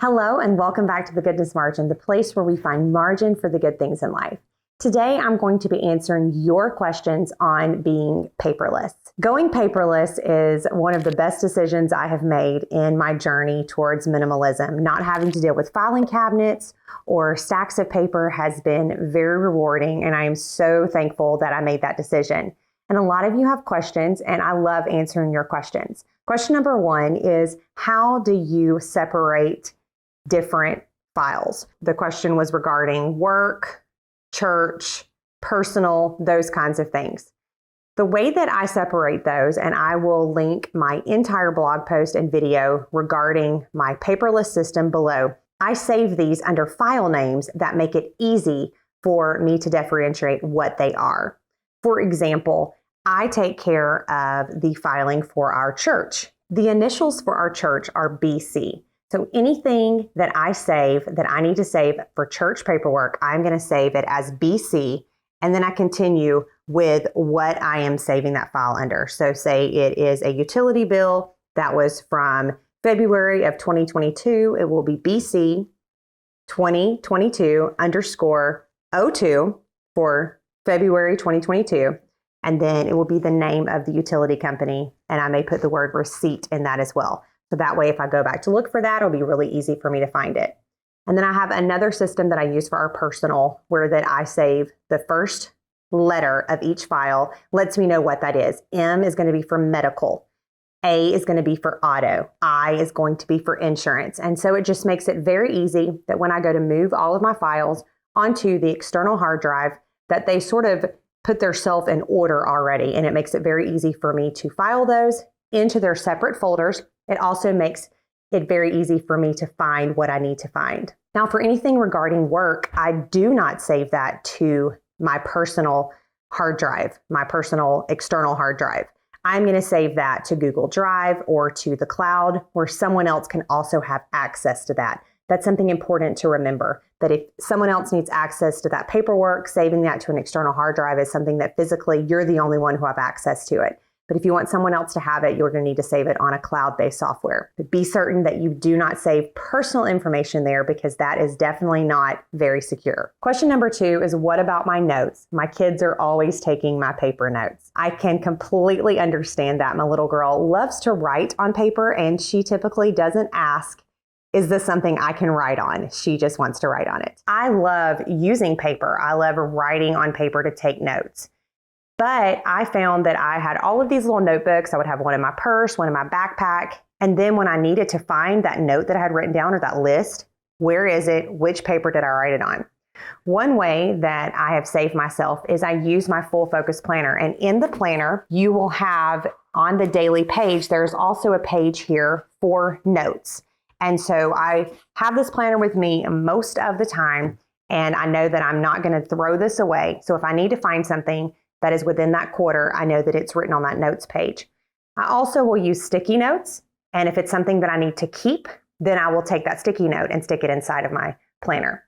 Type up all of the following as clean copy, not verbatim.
Hello and welcome back to the Goodness Margin, the place where we find margin for the good things in life. Today, I'm going to be answering your questions on being paperless. Going paperless is one of the best decisions I have made in my journey towards minimalism. Not having to deal with filing cabinets or stacks of paper has been very rewarding, and I am so thankful that I made that decision. And a lot of you have questions, and I love answering your questions. Question number one is, how do you separate different files? The question was regarding work, church, personal, those kinds of things. The way that I separate those, and I will link my entire blog post and video regarding my paperless system below, I save these under file names that make it easy for me to differentiate what they are. For example, I take care of the filing for our church. The initials for our church are BC. So anything that I save that I need to save for church paperwork, I'm going to save it as BC, and then I continue with what I am saving that file under. So say it is a utility bill that was from February of 2022, it will be BC 2022_02 for February 2022. And then it will be the name of the utility company, and I may put the word receipt in that as well. So that way, if I go back to look for that, it'll be really easy for me to find it. And then I have another system that I use for our personal, where that I save the first letter of each file, lets me know what that is. M is going to be for medical. A is going to be for auto. I is going to be for insurance. And so it just makes it very easy that when I go to move all of my files onto the external hard drive, that they sort of put theirself in order already. And it makes it very easy for me to file those into their separate folders. It also makes it very easy for me to find what I need to find. Now, for anything regarding work, I do not save that to my personal hard drive, my personal external hard drive. I'm going to save that to Google Drive or to the cloud, where someone else can also have access to that. That's something important to remember, that if someone else needs access to that paperwork, saving that to an external hard drive is something that physically you're the only one who have access to it. But if you want someone else to have it, you're going to need to save it on a cloud-based software. But be certain that you do not save personal information there, because that is definitely not very secure. Question number two is, what about my notes? My kids are always taking my paper notes. I can completely understand that. My little girl loves to write on paper, and she typically doesn't ask, is this something I can write on? She just wants to write on it. I love using paper. I love writing on paper to take notes. But I found that I had all of these little notebooks. I would have one in my purse, one in my backpack. And then when I needed to find that note that I had written down, or that list, where is it? Which paper did I write it on? One way that I have saved myself is I use my full focus planner. And in the planner, you will have on the daily page, there's also a page here for notes. And so I have this planner with me most of the time, and I know that I'm not going to throw this away. So if I need to find something that is within that quarter, I know that it's written on that notes page. I also will use sticky notes. And if it's something that I need to keep, then I will take that sticky note and stick it inside of my planner.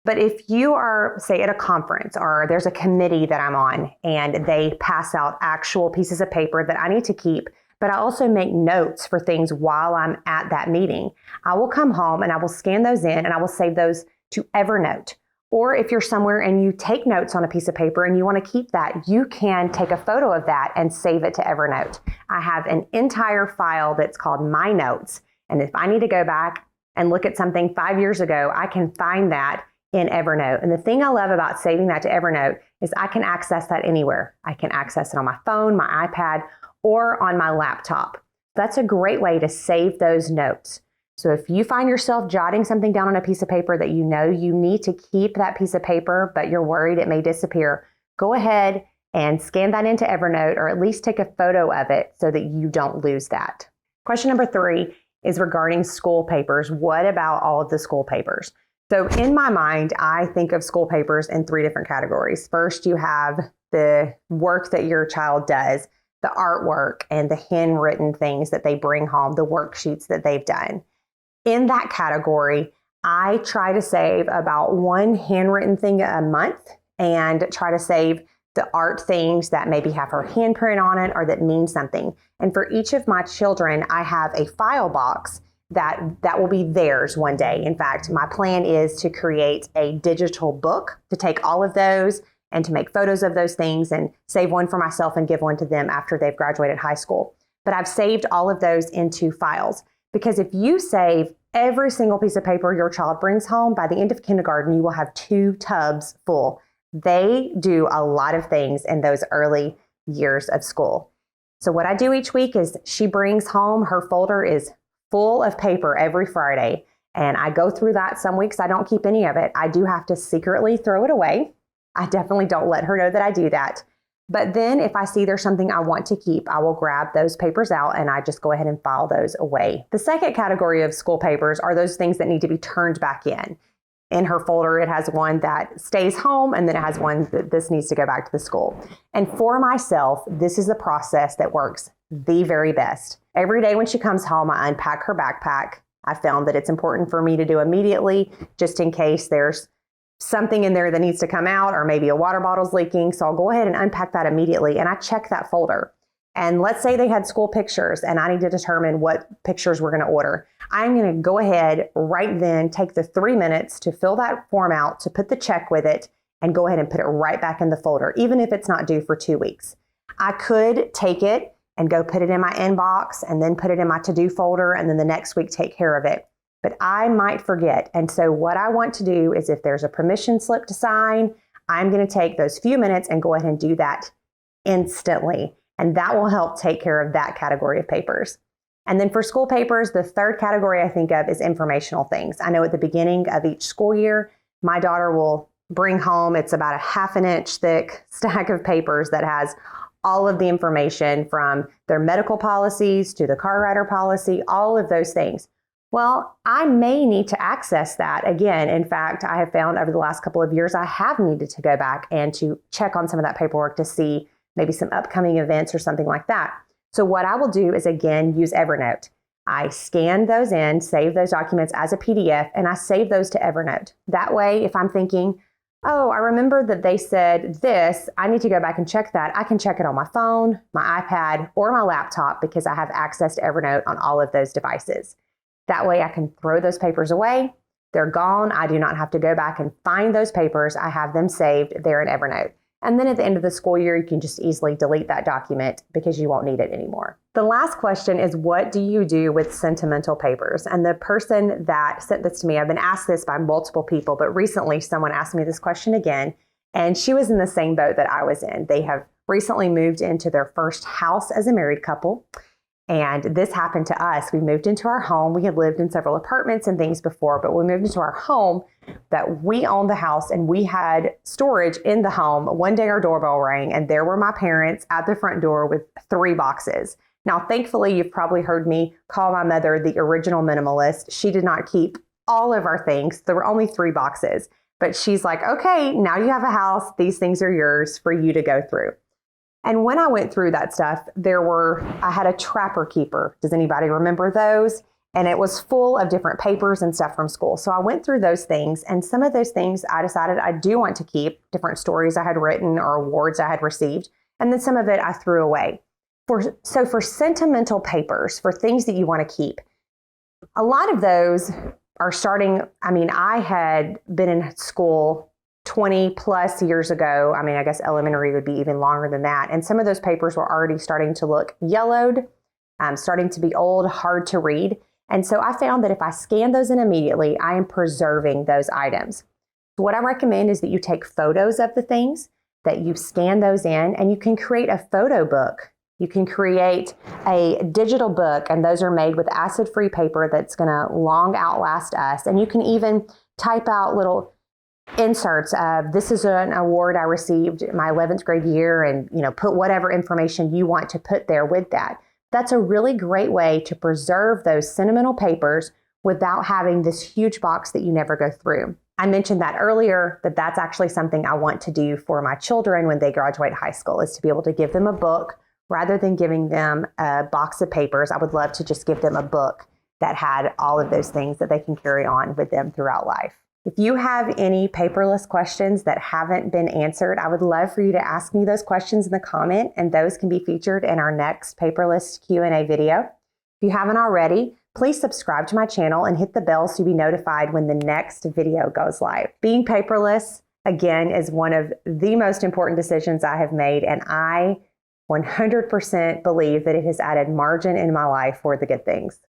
But if you are, say, at a conference, or there's a committee that I'm on and they pass out actual pieces of paper that I need to keep, but I also make notes for things while I'm at that meeting, I will come home and I will scan those in and I will save those to Evernote. Or if you're somewhere and you take notes on a piece of paper and you want to keep that, you can take a photo of that and save it to Evernote. I have an entire file that's called My Notes. And if I need to go back and look at something 5 years ago, I can find that in Evernote. And the thing I love about saving that to Evernote is I can access that anywhere. I can access it on my phone, my iPad, or on my laptop. That's a great way to save those notes. So if you find yourself jotting something down on a piece of paper that you know you need to keep that piece of paper, but you're worried it may disappear, go ahead and scan that into Evernote, or at least take a photo of it so that you don't lose that. Question number three is regarding school papers. What about all of the school papers? So in my mind, I think of school papers in three different categories. First, you have the work that your child does, the artwork and the handwritten things that they bring home, the worksheets that they've done. In that category, I try to save about one handwritten thing a month, and try to save the art things that maybe have her handprint on it or that mean something. And for each of my children, I have a file box that will be theirs one day. In fact, my plan is to create a digital book to take all of those and to make photos of those things and save one for myself and give one to them after they've graduated high school. But I've saved all of those into files, because if you save every single piece of paper your child brings home, by the end of kindergarten, you will have 2 tubs full. They do a lot of things in those early years of school. So what I do each week is she brings home, her folder is full of paper every Friday, and I go through that. Some weeks I don't keep any of it. I do have to secretly throw it away. I definitely don't let her know that I do that. But then if I see there's something I want to keep, I will grab those papers out and I just go ahead and file those away. The second category of school papers are those things that need to be turned back in. In her folder, it has one that stays home, and then it has one that this needs to go back to the school. And for myself, this is the process that works the very best. Every day when she comes home, I unpack her backpack. I found that it's important for me to do immediately, just in case there's something in there that needs to come out, or maybe a water bottle's leaking. So I'll go ahead and unpack that immediately, and I check that folder. And let's say they had school pictures and I need to determine what pictures we're going to order. I'm going to go ahead right then, take the 3 minutes to fill that form out, to put the check with it, and go ahead and put it right back in the folder, even if it's not due for 2 weeks. I could take it and go put it in my inbox and then put it in my to-do folder, and then the next week take care of it. But I might forget. And so what I want to do is, if there's a permission slip to sign, I'm going to take those few minutes and go ahead and do that instantly. And that will help take care of that category of papers. And then for school papers, the third category I think of is informational things. I know at the beginning of each school year, my daughter will bring home, it's about a 1/2 inch thick stack of papers that has all of the information from their medical policies to the car rider policy, all of those things. Well, I may need to access that again. In fact, I have found over the last couple of years, I have needed to go back and to check on some of that paperwork to see maybe some upcoming events or something like that. So what I will do is, again, use Evernote. I scan those in, save those documents as a PDF, and I save those to Evernote. That way, if I'm thinking, oh, I remember that they said this, I need to go back and check that, I can check it on my phone, my iPad, or my laptop, because I have access to Evernote on all of those devices. That way I can throw those papers away. They're gone. I do not have to go back and find those papers. I have them saved there in Evernote. And then at the end of the school year, you can just easily delete that document because you won't need it anymore. The last question is, what do you do with sentimental papers? And the person that sent this to me, I've been asked this by multiple people, but recently someone asked me this question again, and she was in the same boat that I was in. They have recently moved into their first house as a married couple. And this happened to us. We moved into our home. We had lived in several apartments and things before, but we moved into our home that we owned the house, and we had storage in the home. One day our doorbell rang, and there were my parents at the front door with 3 boxes. Now, thankfully, you've probably heard me call my mother the original minimalist. She did not keep all of our things. There were only 3 boxes, but she's like, okay, now you have a house. These things are yours for you to go through. And when I went through that stuff, I had a Trapper Keeper. Does anybody remember those? And it was full of different papers and stuff from school. So I went through those things, and some of those things I decided I do want to keep, different stories I had written or awards I had received. And then some of it I threw away. So for sentimental papers, for things that you want to keep, a lot of those are starting. I had been in school 20 plus years ago. I guess elementary would be even longer than that. And some of those papers were already starting to look yellowed, starting to be old, hard to read. And so I found that if I scan those in immediately, I am preserving those items. So what I recommend is that you take photos of the things, that you scan those in, and you can create a photo book. You can create a digital book, and those are made with acid-free paper that's going to long outlast us. And you can even type out little inserts of, this is an award I received in my 11th grade year, and put whatever information you want to put there with that. That's a really great way to preserve those sentimental papers without having this huge box that you never go through. I mentioned that earlier, that that's actually something I want to do for my children when they graduate high school, is to be able to give them a book rather than giving them a box of papers. I would love to just give them a book that had all of those things that they can carry on with them throughout life. If you have any paperless questions that haven't been answered, I would love for you to ask me those questions in the comment, and those can be featured in our next paperless Q&A video. If you haven't already, Please subscribe to my channel and hit the bell so you'll be notified when the next video goes live. Being paperless, again, is one of the most important decisions I have made, and I 100% believe that it has added margin in my life for the good things.